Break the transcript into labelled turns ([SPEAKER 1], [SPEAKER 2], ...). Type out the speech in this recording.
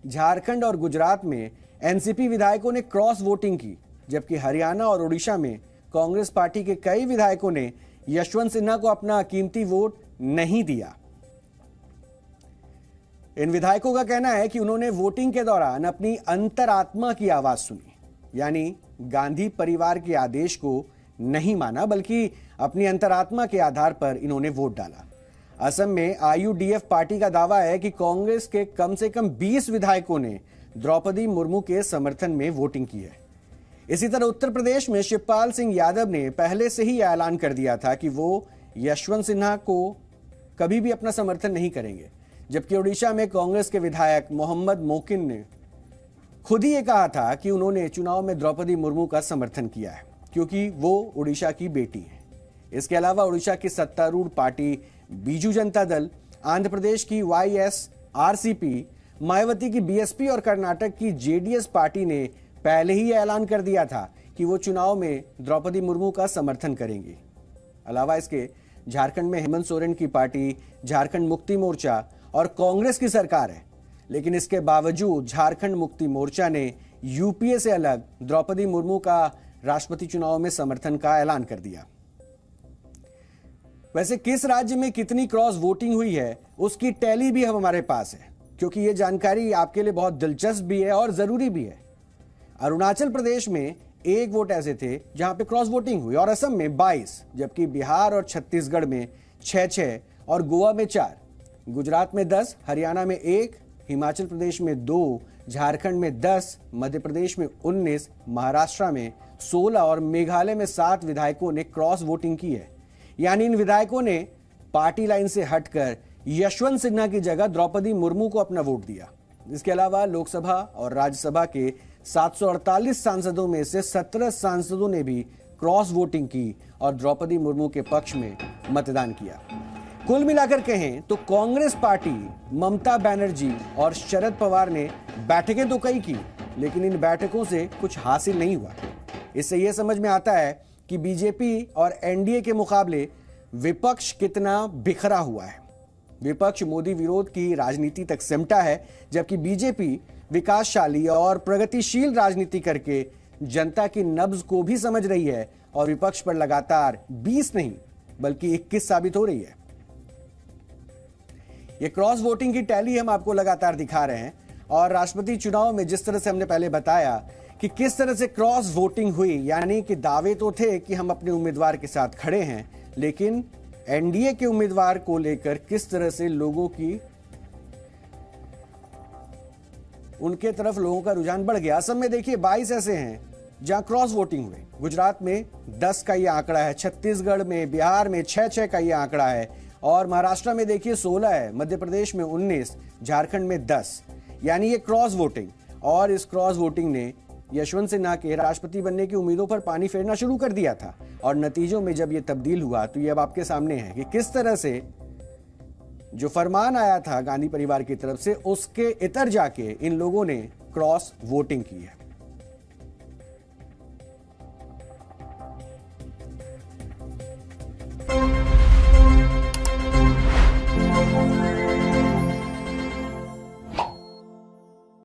[SPEAKER 1] झारखंड और गुजरात में एनसीपी विधायकों ने क्रॉस वोटिंग की, जबकि हरियाणा और ओडिशा में कांग्रेस पार्टी के कई विधायकों ने यशवंत सिन्हा को अपना कीमती वोट नहीं दिया। इन विधायकों का कहना है कि उन्होंने वोटिंग के दौरान अपनी अंतरात्मा की आवाज सुनी, यानी गांधी परिवार के आदेश को नहीं माना, बल्कि अपनी अंतरात्मा के आधार पर इन्होंने वोट डाला। असम में आईयूडीएफ पार्टी का दावा है कि कांग्रेस के कम से कम 20 विधायकों ने द्रौपदी मुर्मू के समर्थन में वोटिंग की है। इसी तरह उत्तर प्रदेश में शिवपाल सिंह यादव ने पहले से ही ऐलान कर दिया था कि वो यशवंत सिन्हा को कभी भी अपना समर्थन नहीं करेंगे, जबकि ओडिशा में कांग्रेस के विधायक मोहम्मद मोकिन ने खुद ही ये कहा था कि उन्होंने चुनाव में द्रौपदी मुर्मू का समर्थन किया है क्योंकि वो ओडिशा की बेटी है। इसके अलावा ओडिशा की सत्तारूढ़ पार्टी बीजू जनता दल, आंध्र प्रदेश की वाईएसआरसीपी, मायावती की बीएसपी और कर्नाटक की जेडीएस पार्टी ने पहले ही ऐलान कर दिया था कि वो चुनाव में द्रौपदी मुर्मू का समर्थन करेंगी। अलावा इसके झारखंड में हेमंत सोरेन की पार्टी झारखंड मुक्ति मोर्चा और कांग्रेस की सरकार है, लेकिन इसके बावजूद झारखंड मुक्ति मोर्चा ने यूपीए से अलग द्रौपदी मुर्मू का राष्ट्रपति चुनाव में समर्थन का ऐलान कर दिया। वैसे किस राज्य में कितनी क्रॉस वोटिंग हुई है उसकी टैली भी हमारे पास है, क्योंकि यह जानकारी आपके लिए बहुत दिलचस्प भी है और जरूरी भी है। अरुणाचल प्रदेश में 1 वोट ऐसे थे जहां पे क्रॉस वोटिंग हुई और असम में 22, जबकि बिहार और छत्तीसगढ़ में 6-6 और गोवा में 4, गुजरात में 10, हरियाणा में 1, हिमाचल प्रदेश में 2, झारखंड में 10, मध्य प्रदेश में 19, महाराष्ट्र में 16 और मेघालय में 7 विधायकों ने क्रॉस वोटिंग की है। यानी इन विधायकों ने पार्टी लाइन से हटकर यशवंत सिन्हा की जगह द्रौपदी मुर्मू को अपना वोट दिया। इसके अलावा लोकसभा और राज्यसभा के 748 सांसदों में से 17 सांसदों ने भी क्रॉस वोटिंग की और द्रौपदी मुर्मू के पक्ष में मतदान किया। कुल मिलाकर कहें तो कांग्रेस पार्टी, ममता बनर्जी और शरद पवार ने बैठकें तो कई की, लेकिन इन बैठकों से कुछ हासिल नहीं हुआ। इससे यह समझ में आता है कि बीजेपी और एनडीए के मुकाबले विपक्ष कितना बिखरा हुआ है। विपक्ष मोदी विरोध की राजनीति तक सिमटा है, जबकि बीजेपी विकासशाली और प्रगतिशील राजनीति करके जनता की नब्ज को भी समझ रही है और विपक्ष पर लगातार 20 नहीं बल्कि 21 साबित हो रही है। ये क्रॉस वोटिंग की टैली हम आपको लगातार दिखा रहे हैं और राष्ट्रपति चुनाव में जिस तरह से हमने पहले बताया कि किस तरह से क्रॉस वोटिंग हुई, यानी कि दावे तो थे कि हम अपने उम्मीदवार के साथ खड़े हैं, लेकिन एनडीए के उम्मीदवार को लेकर किस तरह से लोगों की उनके तरफ लोगों का रुझान बढ़ गया। असम में देखिए 22 ऐसे हैं जहां क्रॉस वोटिंग हुई, गुजरात में 10 का यह आंकड़ा है, छत्तीसगढ़ में, बिहार में 6-6 का यह आंकड़ा है और महाराष्ट्र में देखिए 16 है, मध्य प्रदेश में 19, झारखंड में 10। यानी ये क्रॉस वोटिंग, और इस क्रॉस वोटिंग ने यशवंत सिन्हा के राष्ट्रपति बनने की उम्मीदों पर पानी फेरना शुरू कर दिया था और नतीजों में जब ये तब्दील हुआ तो ये अब आपके सामने है कि किस तरह से जो फरमान आया था गांधी परिवार की तरफ से उसके इतर जाके इन लोगों ने क्रॉस वोटिंग की है।